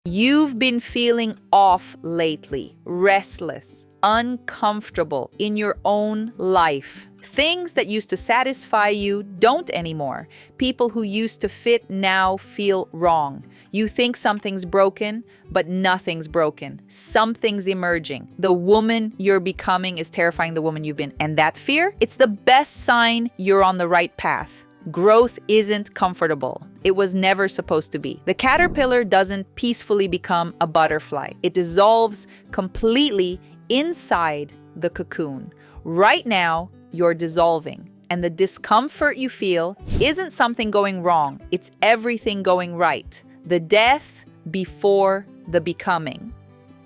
You've been feeling off lately, restless, uncomfortable in your own life. Things that used to satisfy you don't anymore. People who used to fit now feel wrong. You think something's broken, but nothing's broken. Something's emerging. The woman you're becoming is terrifying the woman you've been. And that fear, it's the best sign you're on the right path. Growth isn't comfortable. It was never supposed to be. The caterpillar doesn't peacefully become a butterfly. It dissolves completely inside the cocoon. Right now, you're dissolving. And the discomfort you feel isn't something going wrong. It's everything going right. The death before the becoming.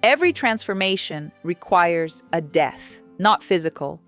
Every transformation requires a death, not physical,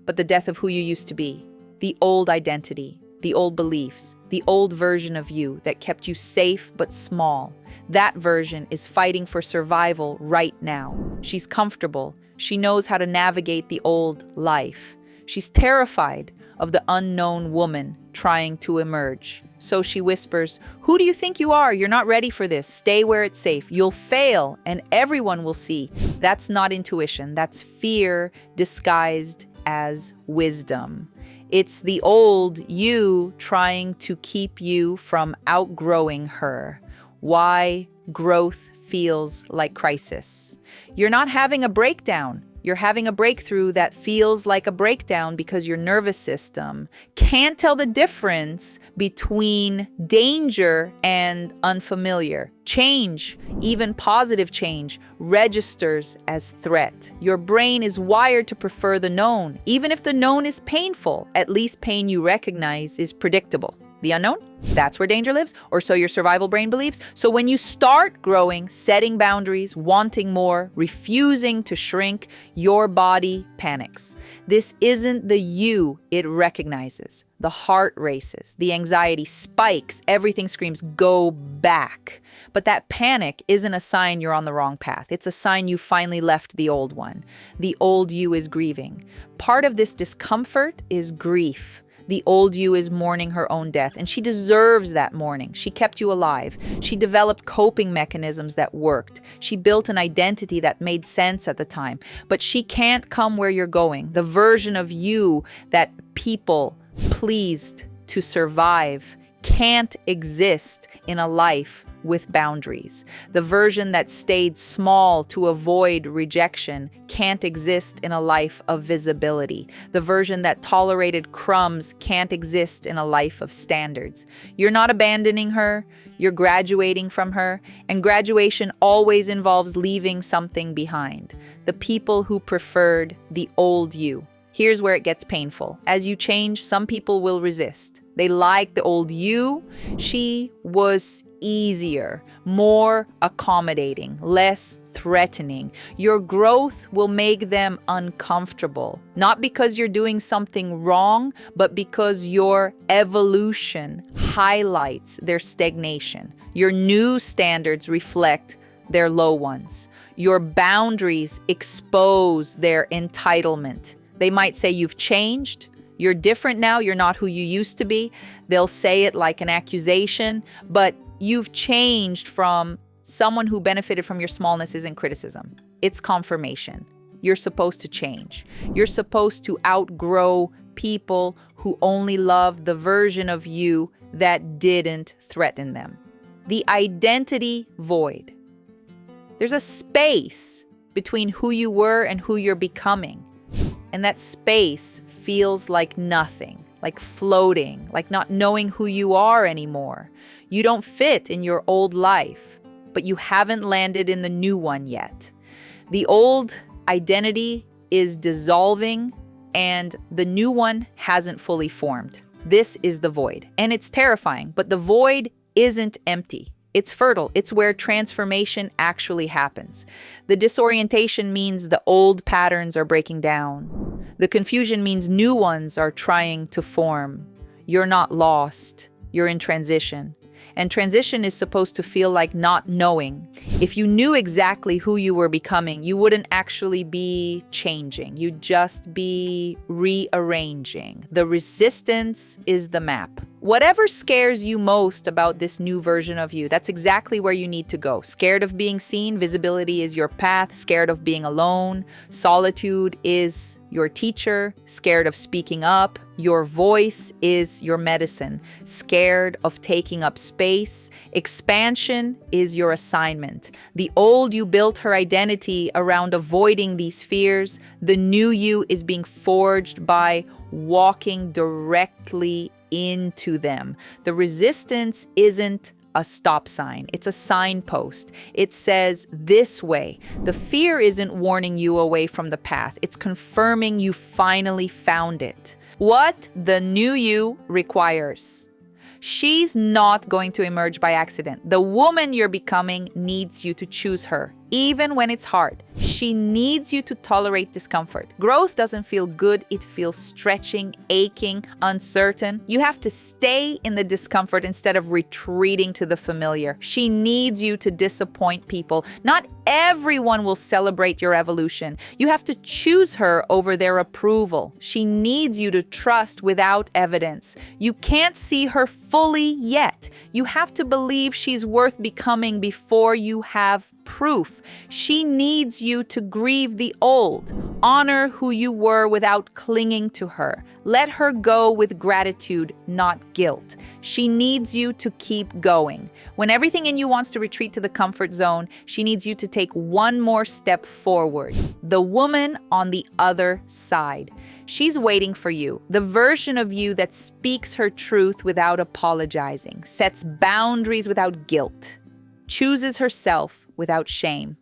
but the death of who you used to be, the old identity, the old beliefs, the old version of you that kept you safe but small. That version is fighting for survival right now. She's comfortable. She knows how to navigate the old life. She's terrified of the unknown woman trying to emerge. So she whispers, "Who do you think you are? You're not ready for this. Stay where it's safe. You'll fail, and everyone will see." That's not intuition. That's fear disguised as wisdom. It's the old you trying to keep you from outgrowing her. Why growth feels like crisis. You're not having a breakdown. You're having a breakthrough that feels like a breakdown because your nervous system can't tell the difference between danger and unfamiliar. Change, even positive change, registers as threat. Your brain is wired to prefer the known. Even if the known is painful, at least pain you recognize is predictable. The unknown? That's where danger lives, or so your survival brain believes. So when you start growing, setting boundaries, wanting more, refusing to shrink, your body panics. This isn't the you it recognizes. The heart races, the anxiety spikes, everything screams, "Go back." But that panic isn't a sign you're on the wrong path. It's a sign you finally left the old one. The old you is grieving. Part of this discomfort is grief. The old you is mourning her own death, and she deserves that mourning. She kept you alive. She developed coping mechanisms that worked. She built an identity that made sense at the time. But she can't come where you're going. The version of you that people pleased to survive can't exist in a life with boundaries. The version that stayed small to avoid rejection can't exist in a life of visibility. The version that tolerated crumbs can't exist in a life of standards. You're not abandoning her, you're graduating from her, and graduation always involves leaving something behind. The people who preferred the old you. Here's where it gets painful. As you change, some people will resist. They like the old you. She was easier, more accommodating, less threatening. Your growth will make them uncomfortable, not because you're doing something wrong, but because your evolution highlights their stagnation. Your new standards reflect their low ones. Your boundaries expose their entitlement. They might say you've changed. You're different now. You're not who you used to be. They'll say it like an accusation, but you've changed from someone who benefited from your smallness isn't criticism. It's confirmation. You're supposed to change. You're supposed to outgrow people who only love the version of you that didn't threaten them. The identity void. There's a space between who you were and who you're becoming. And that space feels like nothing, like floating, like not knowing who you are anymore. You don't fit in your old life, but you haven't landed in the new one yet. The old identity is dissolving and the new one hasn't fully formed. This is the void, and it's terrifying, but the void isn't empty. It's fertile. It's where transformation actually happens. The disorientation means the old patterns are breaking down. The confusion means new ones are trying to form. You're not lost. You're in transition. And transition is supposed to feel like not knowing. If you knew exactly who you were becoming, you wouldn't actually be changing. You'd just be rearranging. The resistance is the map. Whatever scares you most about this new version of you, that's exactly where you need to go. Scared of being seen, visibility is your path. Scared of being alone, solitude is your teacher. Scared of speaking up, your voice is your medicine. Scared of taking up space, expansion is your assignment. The old you built her identity around avoiding these fears. The new you is being forged by walking directly into them. The resistance isn't a stop sign. It's a signpost. It says this way. The fear isn't warning you away from the path. It's confirming you finally found it. What the new you requires. She's not going to emerge by accident. The woman you're becoming needs you to choose her, even when it's hard. She needs you to tolerate discomfort. Growth doesn't feel good. It feels stretching, aching, uncertain. You have to stay in the discomfort instead of retreating to the familiar. She needs you to disappoint people. Not everyone will celebrate your evolution. You have to choose her over their approval. She needs you to trust without evidence. You can't see her fully yet. You have to believe she's worth becoming before you have proof. She needs you to grieve the old. Honor who you were without clinging to her. Let her go with gratitude, not guilt. She needs you to keep going. When everything in you wants to retreat to the comfort zone, she needs you to take one more step forward. The woman on the other side. She's waiting for you. The version of you that speaks her truth without apologizing, sets boundaries without guilt, chooses herself without shame,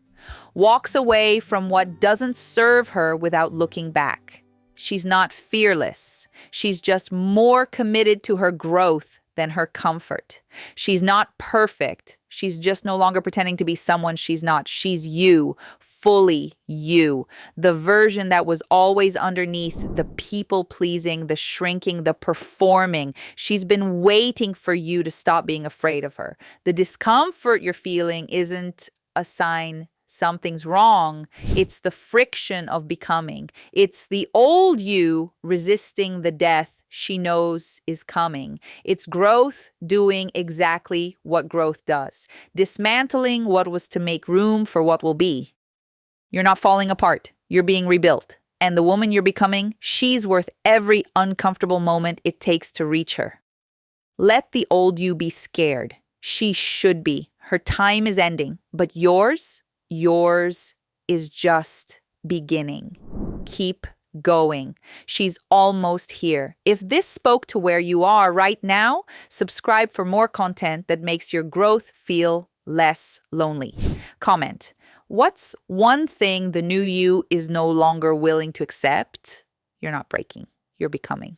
walks away from what doesn't serve her without looking back. She's not fearless. She's just more committed to her growth than her comfort. She's not perfect. She's just no longer pretending to be someone she's not. She's you, fully you. The version that was always underneath the people-pleasing, the shrinking, the performing. She's been waiting for you to stop being afraid of her. The discomfort you're feeling isn't a sign something's wrong. It's the friction of becoming. It's the old you resisting the death she knows is coming. It's growth doing exactly what growth does, dismantling what was to make room for what will be. You're not falling apart. You're being rebuilt. And the woman you're becoming, she's worth every uncomfortable moment it takes to reach her. Let the old you be scared. She should be. Her time is ending. But yours is just beginning. Keep going. She's almost here. If this spoke to where you are right now, subscribe for more content that makes your growth feel less lonely. Comment, what's one thing the new you is no longer willing to accept? You're not breaking, you're becoming.